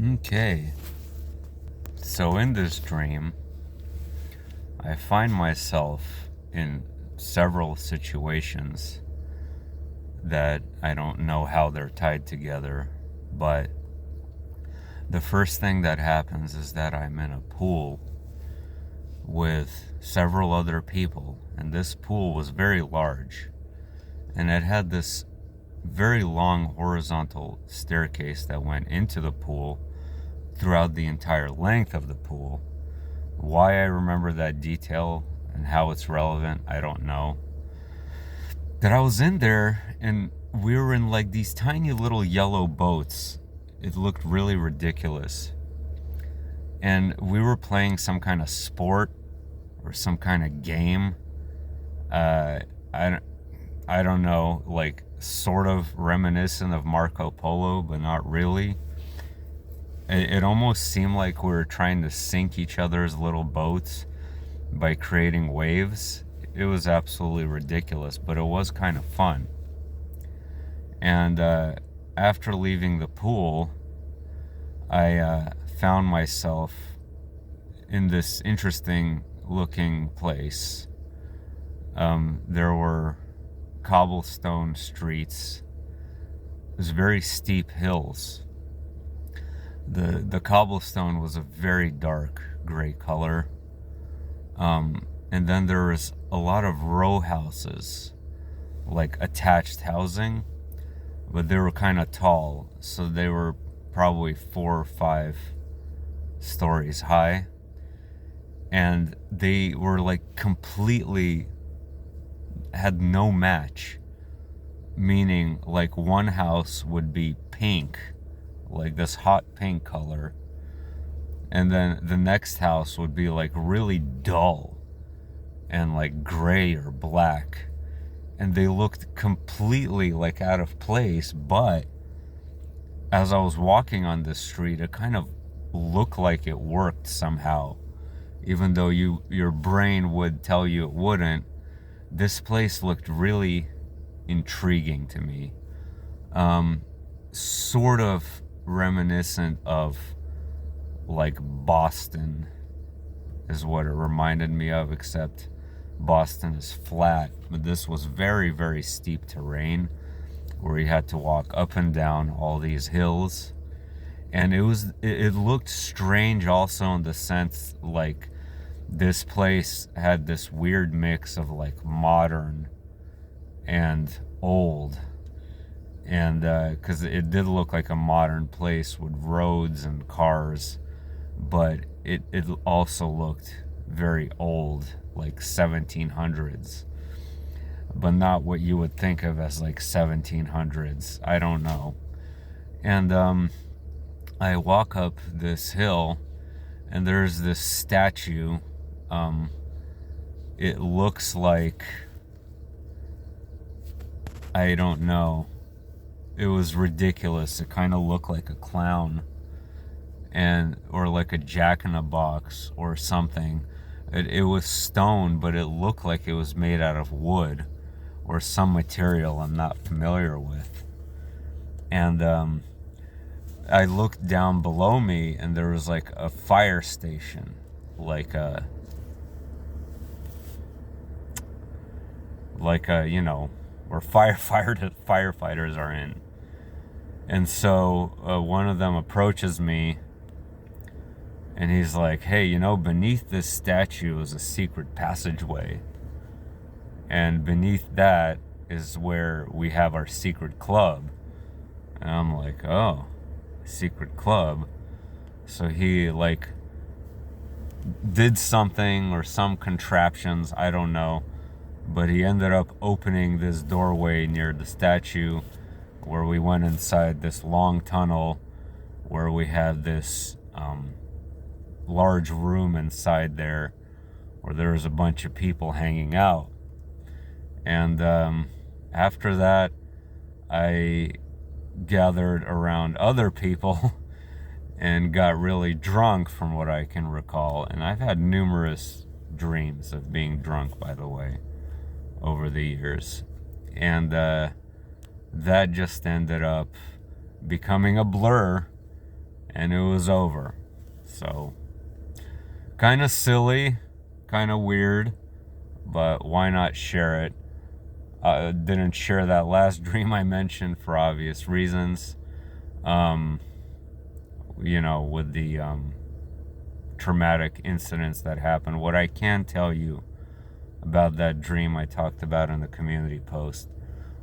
Okay, so in this dream, I find myself in several situations that I don't know how they're tied together, but the first thing that happens is that I'm in a pool with several other people, and this pool was very large, and it had this very long horizontal staircase that went into the pool throughout the entire length of the pool. Why I remember that detail and how it's relevant, I don't know. That I was in there and we were in like these tiny little yellow boats. It looked really ridiculous. And we were playing some kind of sport or some kind of game. Uh, I, I don't know, like sort of reminiscent of Marco Polo, but not really. It almost seemed like we were trying to sink each other's little boats by creating waves. It was absolutely ridiculous, but it was kind of fun. And after leaving the pool, I found myself in this interesting looking place. There were cobblestone streets. There's very steep hills. The cobblestone was a very dark gray color. And then there was a lot of row houses, like attached housing, but they were kind of tall, so they were probably 4 or 5 stories high, and they were like completely had no match, meaning like one house would be pink, like this hot pink color, and then the next house would be like really dull and like gray or black, and they looked completely like out of place. But as I was walking on this street, it kind of looked like it worked somehow, even though your brain would tell you it wouldn't. This place looked really intriguing to me, sort of reminiscent of like Boston is what it reminded me of, except Boston is flat, but this was very, very steep terrain where you had to walk up and down all these hills. And it looked strange also in the sense like this place had this weird mix of like modern and old, and because it did look like a modern place with roads and cars, but it also looked very old, like 1700s, but not what you would think of as like 1700s. I don't know. And I walk up this hill, and there's this statue. It looks like, I don't know. It was ridiculous. It kind of looked like a clown, and or like a jack-in-a-box or something. It was stone, but it looked like it was made out of wood or some material I'm not familiar with. And I looked down below me, and there was like a fire station, like a where firefighters are in. And so one of them approaches me, and he's like, "Hey, beneath this statue is a secret passageway, and beneath that is where we have our secret club." And I'm like, "Oh, secret club." So he like did something or some contraptions, I don't know, but he ended up opening this doorway near the statue, where we went inside this long tunnel where we had this large room inside there where there was a bunch of people hanging out. And after that, I gathered around other people and got really drunk, from what I can recall. And I've had numerous dreams of being drunk, by the way, over the years. And that just ended up becoming a blur and it was over. So, kind of silly, kind of weird, but why not share it? Didn't share that last dream I mentioned for obvious reasons. With the traumatic incidents that happened. What I can tell you about that dream I talked about in the community post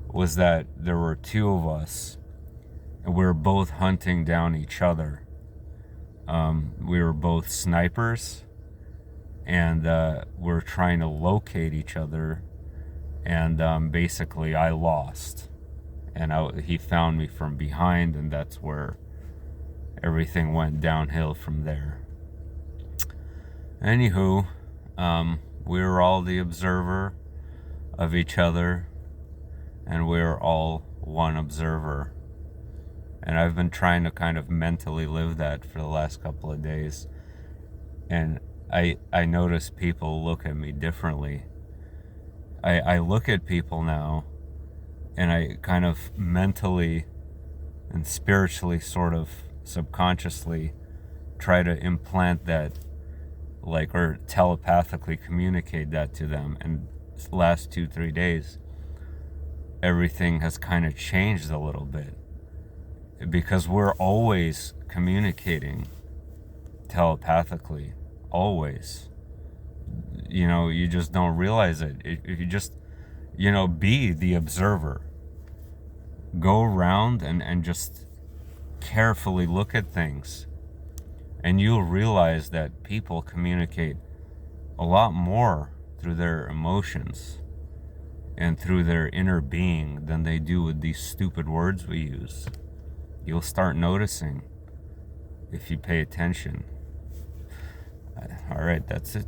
was that there were two of us, and we were both hunting down each other. We were both snipers, and we were trying to locate each other, and basically I lost, and he found me from behind, and that's where everything went downhill from there. Anywho, we were all the observer of each other, and we were all one observer. And I've been trying to kind of mentally live that for the last couple of days. And I notice people look at me differently. I look at people now, and I kind of mentally and spiritually, sort of subconsciously, try to implant that, or telepathically communicate that to them. And this last 2-3 days, everything has kind of changed a little bit, because we're always communicating telepathically, always. You just don't realize it. If you just, be the observer, go around and just carefully look at things, and you'll realize that people communicate a lot more through their emotions and through their inner being than they do with these stupid words we use. You'll start noticing if you pay attention. All right, that's it.